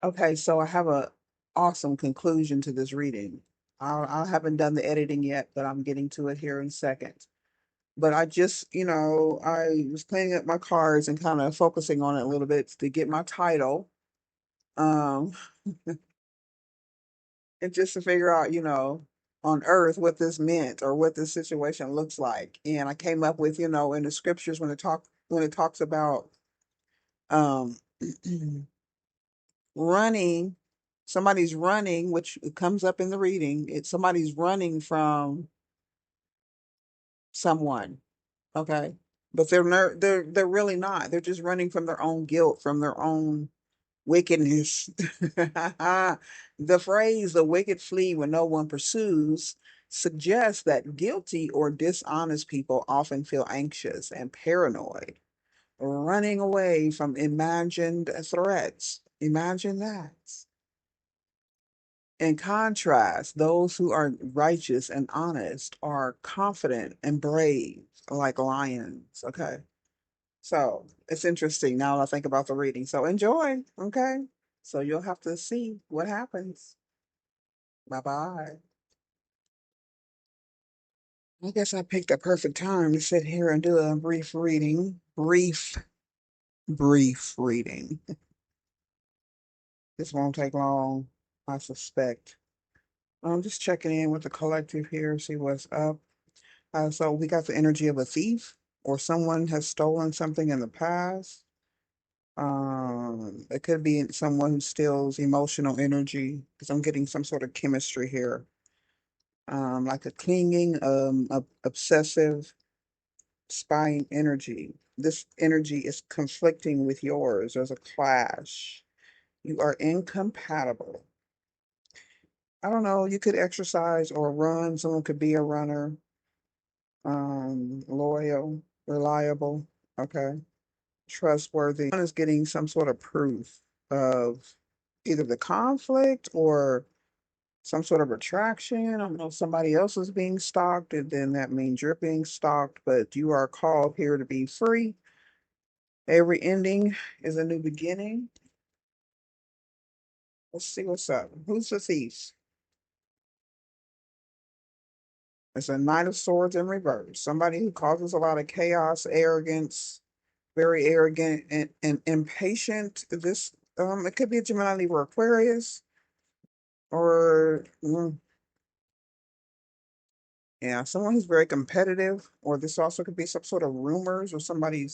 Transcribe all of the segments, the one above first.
Okay, so I have a awesome conclusion to this reading. I haven't done the editing yet, but I'm getting to it here in a second. But I just, I was cleaning up my cards and kind of focusing on it a little bit to get my title, um, and just to figure out, on earth what this meant or what this situation looks like. And I came up with, in the scriptures when it talks about um running, somebody's running, which comes up in the reading, it's somebody's running from someone, okay? But they're really not. They're just running from their own guilt, from their own wickedness. The phrase "the wicked flee when no one pursues" suggests that guilty or dishonest people often feel anxious and paranoid, running away from imagined threats. Imagine that. In contrast, those who are righteous and honest are confident and brave, like lions. Okay. So it's interesting now that I think about the reading. So enjoy. Okay. So you'll have to see what happens. Bye bye. I guess I picked a perfect time to sit here and do a brief reading. Brief reading. This won't take long, I suspect. I'm just checking in with the collective here, see what's up. So we got the energy of a thief or someone has stolen something in the past. It could be someone who steals emotional energy because I'm getting some sort of chemistry here. Like a clinging, obsessive, spying energy. This energy is conflicting with yours. There's a clash. You are incompatible. I don't know. You could exercise or run. Someone could be a runner. Loyal, reliable. Okay. Trustworthy. One is getting some sort of proof of either the conflict or some sort of attraction. I don't know, somebody else is being stalked, and then that means you're being stalked, but you are called here to be free. Every ending is a new beginning. Let's see what's up. Who's the thief? It's a Knight of Swords in reverse. Somebody who causes a lot of chaos, arrogance, very arrogant and impatient. This it could be a Gemini, Libra, Aquarius, or yeah, someone who's very competitive, or this also could be some sort of rumors or somebody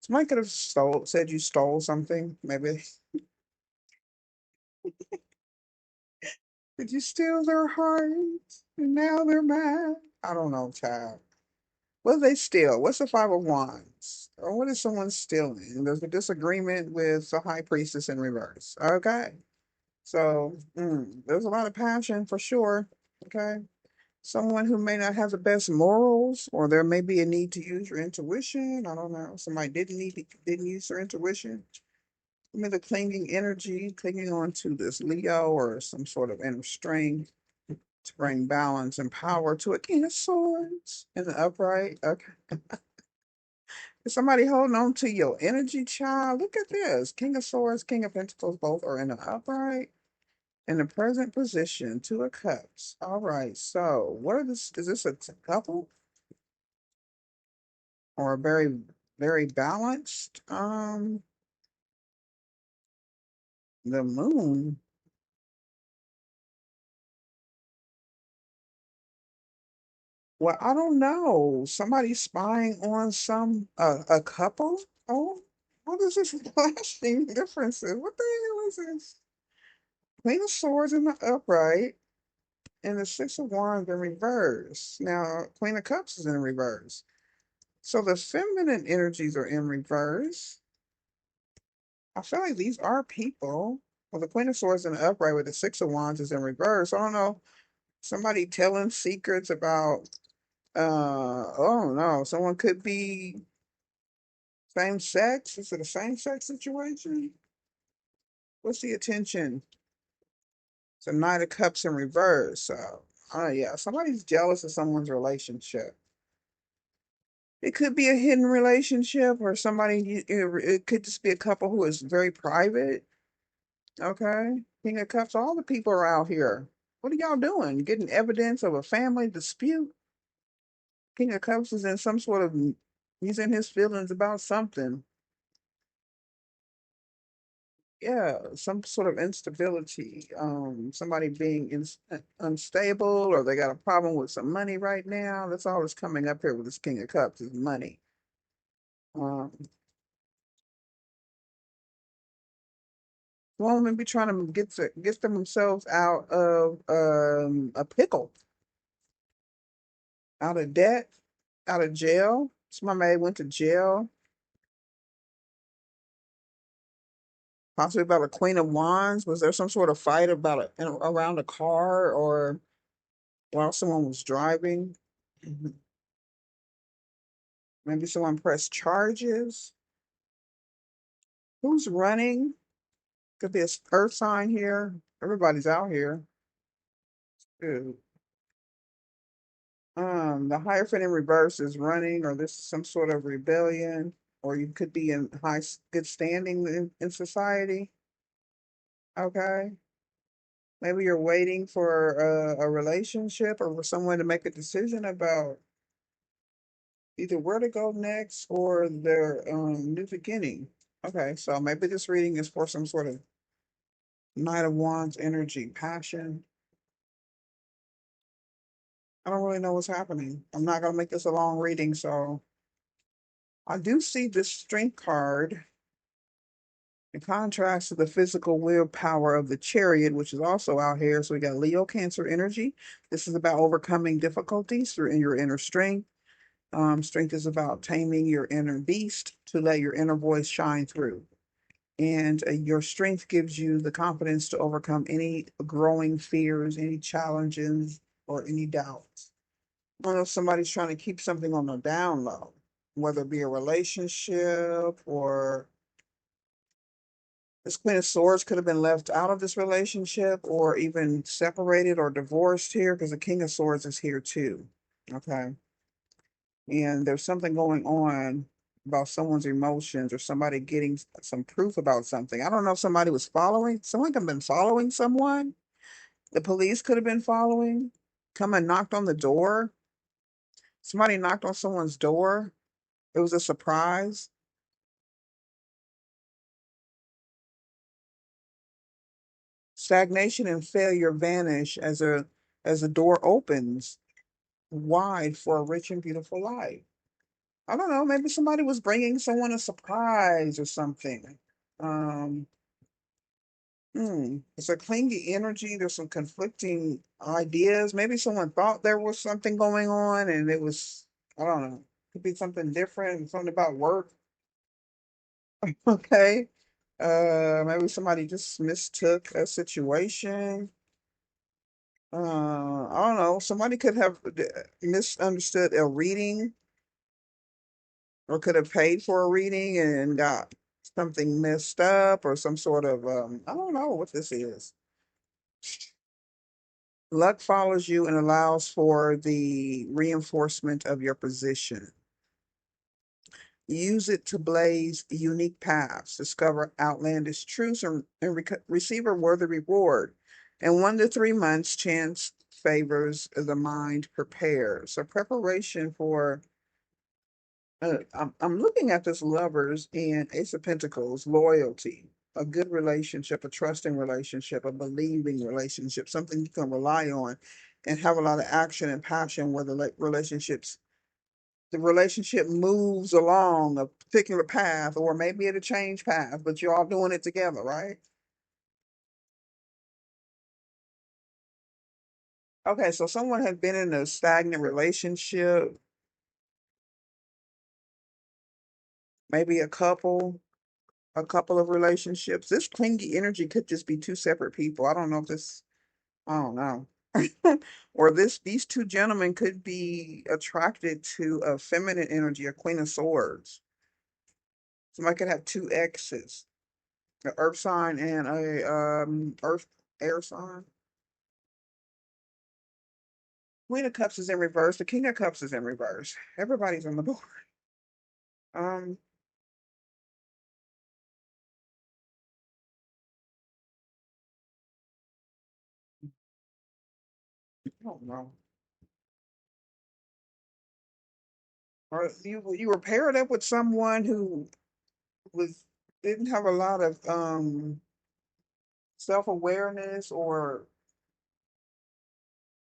could have said you stole something. Maybe did you steal their heart and now they're mad? I don't know, child. What did they steal? What's the Five of Wands? Or what is someone stealing? There's a disagreement with the High Priestess in reverse. Okay. So there's a lot of passion for sure. Okay. Someone who may not have the best morals, or there may be a need to use your intuition. I don't know. Somebody didn't use their intuition. I mean, the clinging energy, clinging on to this Leo or some sort of inner strength to bring balance and power to a King of Swords in the upright. Okay. Is somebody holding on to your energy, child? Look at this. King of Swords, King of Pentacles, both are in the upright. In the present position, Two of Cups. All right. So, what are this? Is this a couple or a very, very balanced? The Moon. Well, I don't know. Somebody spying on a couple. Oh, what is this flashing differences? What the hell is this? Queen of Swords in the upright and the Six of Wands in reverse. Now, Queen of Cups is in reverse. So the feminine energies are in reverse. I feel like these are people. Well, the Queen of Swords in the upright with the Six of Wands is in reverse. I don't know. Somebody telling secrets about oh no, someone could be same sex. Is it a same sex situation? What's the attention? It's a Knight of Cups in reverse. So yeah, somebody's jealous of someone's relationship. It could be a hidden relationship or somebody it could just be a couple who is very private. Okay. King of Cups, all the people are out here. What are y'all doing? Getting evidence of a family dispute? King of Cups is in some sort of, he's in his feelings about something. Yeah, some sort of instability. Somebody being unstable, or they got a problem with some money right now. That's all that's coming up here with this King of Cups is money. Um, Women be trying to get themselves out of a pickle, out of debt, out of jail. Somebody went to jail, possibly about a Queen of Wands. Was there some sort of fight about around a car or while someone was driving? Mhm. Maybe someone pressed charges. Who's running? Could be a earth sign here. Everybody's out here. Ew. The Hierophant in reverse is running, or this is some sort of rebellion, or you could be in good standing in society. Okay. Maybe you're waiting for a relationship or for someone to make a decision about either where to go next or their new beginning. Okay, so maybe this reading is for some sort of Knight of Wands energy, passion. I don't really know what's happening. I'm not gonna make this a long reading, so I do see this strength card in contrast to the physical willpower of the chariot, which is also out here. So we got Leo Cancer energy. This is about overcoming difficulties through your inner strength. Strength is about taming your inner beast to let your inner voice shine through. And your strength gives you the confidence to overcome any growing fears, any challenges, or any doubts. I don't know if somebody's trying to keep something on the down low, whether it be a relationship or this Queen of Swords could have been left out of this relationship or even separated or divorced here because the King of Swords is here too. Okay. And there's something going on about someone's emotions or somebody getting some proof about something. I don't know if somebody was following, someone could have been following someone. The police could have been following, come and knocked on the door. Somebody knocked on someone's door. It was a surprise. Stagnation and failure vanish as a door opens wide for a rich and beautiful life. I don't know, maybe somebody was bringing someone a surprise or something. Um, it's a clingy energy. There's some conflicting ideas. Maybe someone thought there was something going on and it was, I don't know, could be something different, something about work. Okay. Maybe somebody just mistook a situation. I don't know. Somebody could have misunderstood a reading or could have paid for a reading and got something messed up or some sort of I don't know what this is. Luck follows you and allows for the reinforcement of your position. Use it to blaze unique paths, discover outlandish truths, and receive a worthy reward. In 1 to 3 months, chance favors the mind prepared. So preparation for I'm looking at this lovers and Ace of Pentacles, loyalty, a good relationship, a trusting relationship, a believing relationship, something you can rely on and have a lot of action and passion where the relationship moves along a particular path, or maybe it'll change path, but you're all doing it together, right? Okay, so someone had been in a stagnant relationship, maybe a couple of relationships. This clingy energy could just be two separate people. I don't know if this I don't know. Or these two gentlemen could be attracted to a feminine energy, a Queen of Swords. Somebody could have two exes, an earth sign and a earth air sign. Queen of Cups is in reverse. The King of Cups is in reverse. Everybody's on the board. Um, I don't know. Or you were paired up with someone who was didn't have a lot of self-awareness or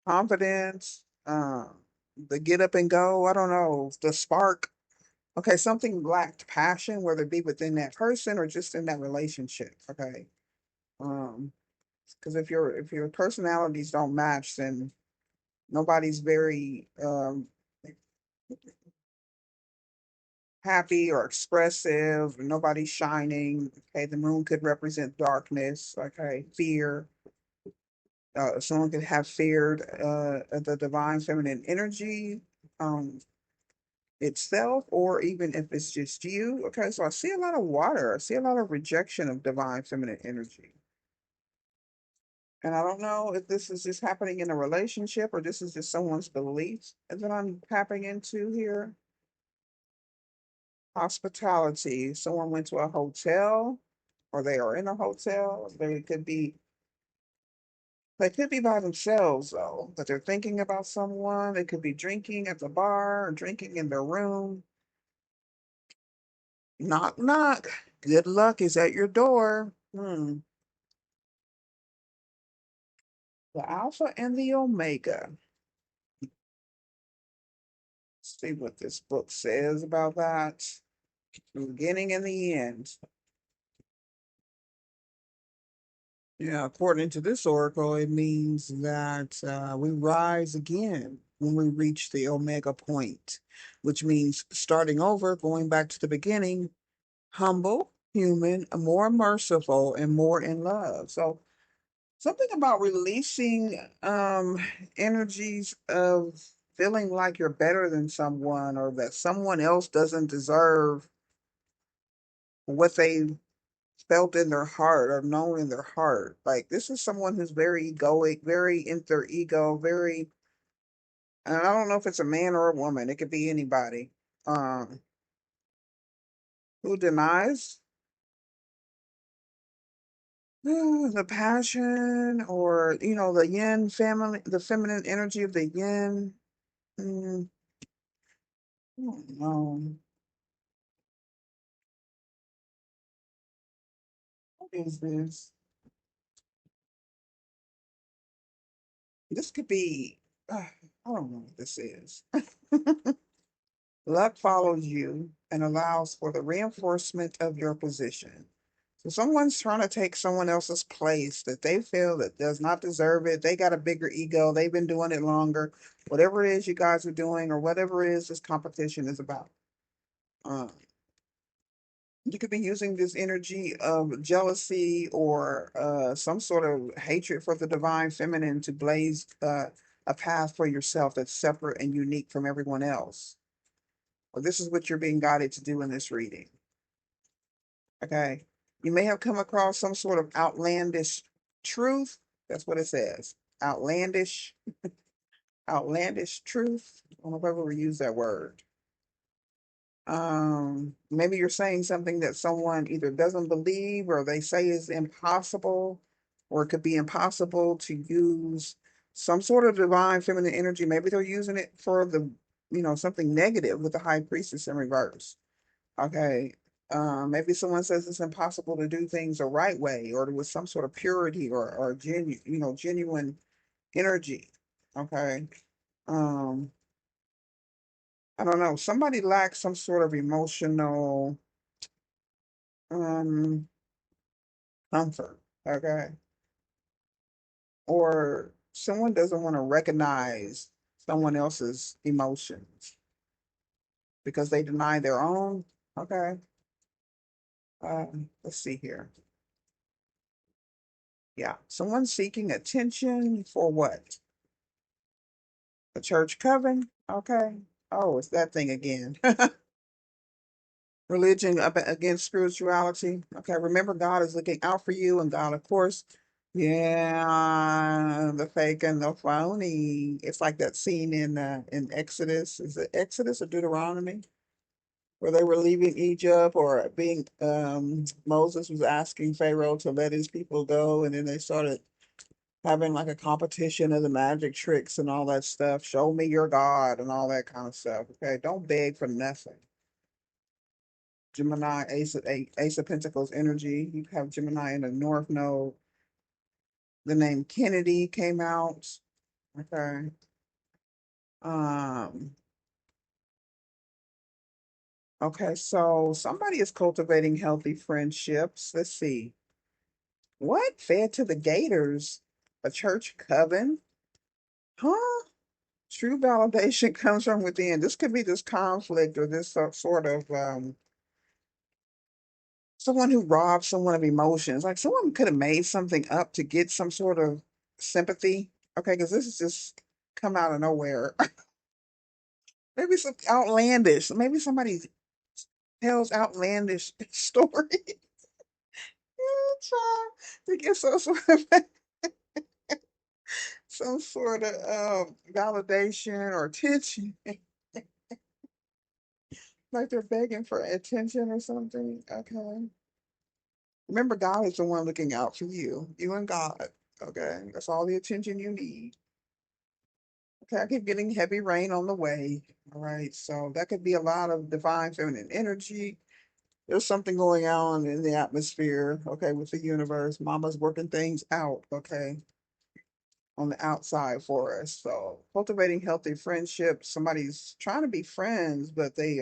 confidence, the get up and go, I don't know, the spark. Okay, something lacked passion, whether it be within that person or just in that relationship. Okay. Um, because if your personalities don't match, then nobody's very happy or expressive, nobody's shining. Okay, the moon could represent darkness, okay, fear. Someone could have feared the divine feminine energy um, itself, or even if it's just you. Okay, so I see a lot of water. I see a lot of rejection of divine feminine energy. And I don't know if this is just happening in a relationship or this is just someone's beliefs that I'm tapping into here. Hospitality. Someone went to a hotel or they are in a hotel. They could be by themselves though, but they're thinking about someone. They could be drinking at the bar or drinking in their room. Knock knock. Good luck is at your door. The Alpha and the Omega. See what this book says about that. The beginning and the end. Yeah, according to this oracle, it means that we rise again when we reach the Omega point, which means starting over, going back to the beginning, humble, human, more merciful, and more in love. So something about releasing energies of feeling like you're better than someone or that someone else doesn't deserve what they felt in their heart or known in their heart. Like this is someone who's very egoic, very in their ego, very and I don't know if it's a man or a woman, it could be anybody. Um who denies the passion or the yin family, the feminine energy of the yin. Mm, I don't know. What is this? This could be I don't know what this is. Luck follows you and allows for the reinforcement of your position. So someone's trying to take someone else's place that they feel that does not deserve it. They got a bigger ego. They've been doing it longer. Whatever it is you guys are doing or whatever it is this competition is about. Um, you could be using this energy of jealousy or some sort of hatred for the divine feminine to blaze a path for yourself that's separate and unique from everyone else. Well, this is what you're being guided to do in this reading. Okay. You may have come across some sort of outlandish truth. That's what it says. Outlandish truth. I don't know if I've ever used that word. Maybe you're saying something that someone either doesn't believe or they say is impossible, or it could be impossible to use some sort of divine feminine energy. Maybe they're using it for something negative with the high priestess in reverse. Okay. Maybe someone says it's impossible to do things the right way or with some sort of purity or genuine energy. Okay. Um, I don't know. Somebody lacks some sort of emotional um comfort. Okay. Or someone doesn't want to recognize someone else's emotions because they deny their own. Okay. Let's see here. Yeah. Someone seeking attention for what? The church coven. Okay. Oh, it's that thing again. Religion up against spirituality. Okay. Remember, God is looking out for you, and God, of course, yeah, the fake and the phony. It's like that scene in Exodus. Is it Exodus or Deuteronomy? Where they were leaving Egypt or being Moses was asking Pharaoh to let his people go, and then they started having like a competition of the magic tricks and all that stuff. Show me your God and all that kind of stuff. Okay, don't beg for nothing. Gemini, Ace of Pentacles energy. You have Gemini in the North Node. The name Kennedy came out. Okay. Um. Okay, so somebody is cultivating healthy friendships. Let's see. What? Fed to the Gators? A church coven? Huh? True validation comes from within. This could be this conflict or this sort of someone who robs someone of emotions. Like someone could have made something up to get some sort of sympathy. Okay, because this is just come out of nowhere. Maybe some outlandish. Maybe somebody tells outlandish story. Child, to get some sort of validation or attention. Like they're begging for attention or something. Okay. Remember, God is the one looking out for you. You and God. Okay. That's all the attention you need. Okay. I keep getting heavy rain on the way. All right. So that could be a lot of divine feminine energy. There's something going on in the atmosphere. Okay. With the universe. Mama's working things out. Okay. On the outside for us. So cultivating healthy friendships. Somebody's trying to be friends, but they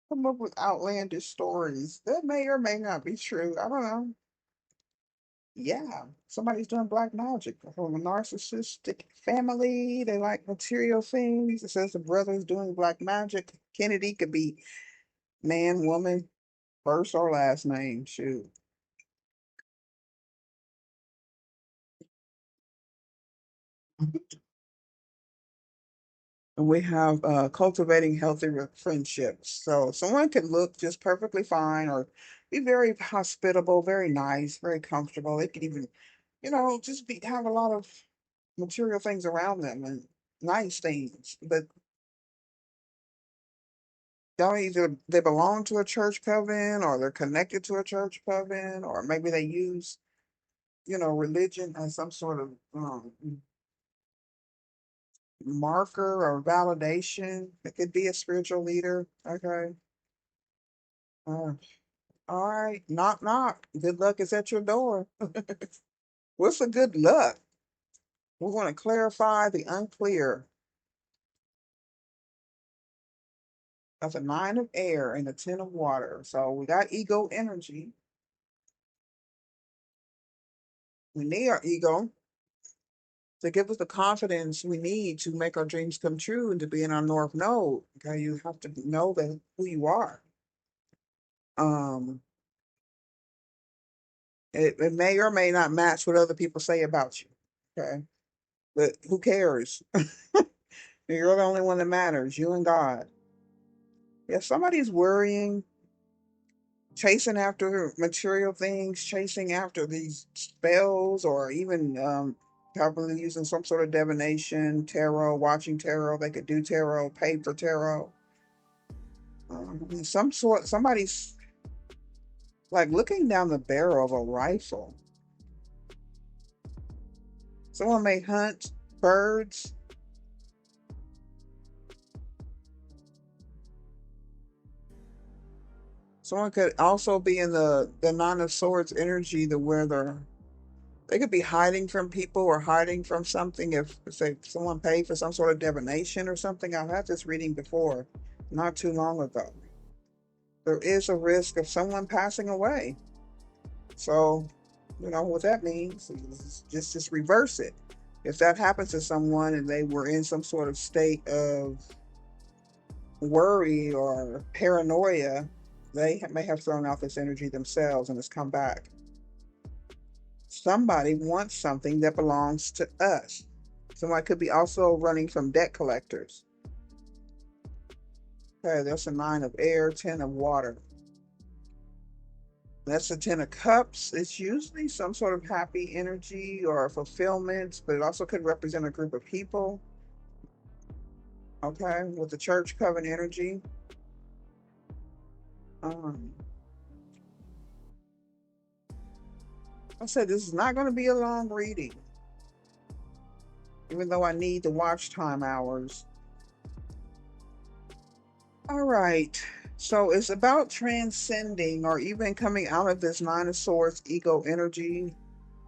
come up with outlandish stories that may or may not be true. I don't know. Yeah, somebody's doing black magic from a narcissistic family. They like material things. It says the brother's doing black magic. Kennedy could be man, woman, first or last name. Shoot. And we have cultivating healthy friendships. So someone could look just perfectly fine or be very hospitable, very nice, very comfortable. They could even, just be have a lot of material things around them and nice things, but don't either they belong to a church coven or they're connected to a church coven or maybe they use, religion as some sort of marker or validation. It could be a spiritual leader. Okay. Uh, all right. Knock knock. Good luck is at your door. What's a good luck? We're going to clarify the unclear. That's a nine of air and a 10 of water. So we got ego energy. We need our ego to give us the confidence we need to make our dreams come true and to be in our North Node. Okay, you have to know that who you are. Um, it may or may not match what other people say about you. Okay, but who cares? You're the only one that matters. You and God. If somebody's worrying, chasing after material things, chasing after these spells, or even probably using some sort of divination, tarot, watching tarot. They could do tarot, pay for tarot. Somebody's like looking down the barrel of a rifle. Someone may hunt birds. Someone could also be in the Nine of Swords energy, the where they could be hiding from people or hiding from something. If say someone paid for some sort of divination or something, I've had this reading before, not too long ago. There is a risk of someone passing away. So, what that means is just reverse it. If that happens to someone and they were in some sort of state of worry or paranoia, they may have thrown out this energy themselves and it's come back. Somebody wants something that belongs to us. Somebody could be also running from debt collectors. Okay, there's a nine of air, 10 of water. That's a 10 of cups. It's usually some sort of happy energy or fulfillment, but it also could represent a group of people. Okay, with the church coven energy. Um, I said this is not going to be a long reading, even though I need the watch time hours. All right. So it's about transcending or even coming out of this Nine of Swords ego energy.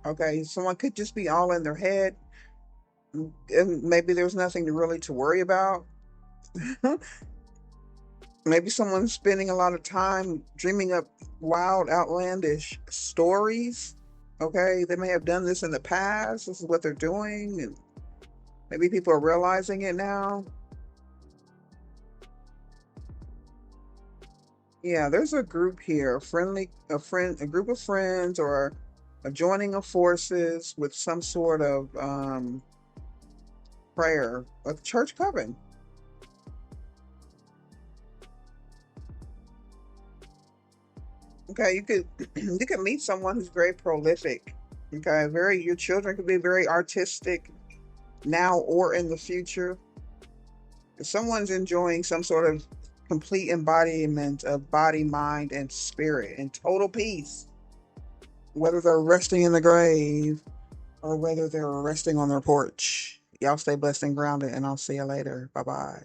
Okay. Someone could just be all in their head. And maybe there's nothing to really to worry about. Maybe someone's spending a lot of time dreaming up wild, outlandish stories. Okay. They may have done this in the past. This is what they're doing. And maybe people are realizing it now. Yeah, there's a group here, a group of friends, or a joining of forces with some sort of prayer, a church coven. Okay, you could you could meet someone who's very prolific. Okay, very your children could be very artistic now or in the future. If someone's enjoying some sort of complete embodiment of body, mind, and spirit and total peace, whether they're resting in the grave or whether they're resting on their porch. Y'all stay blessed and grounded, and I'll see you later. Bye bye.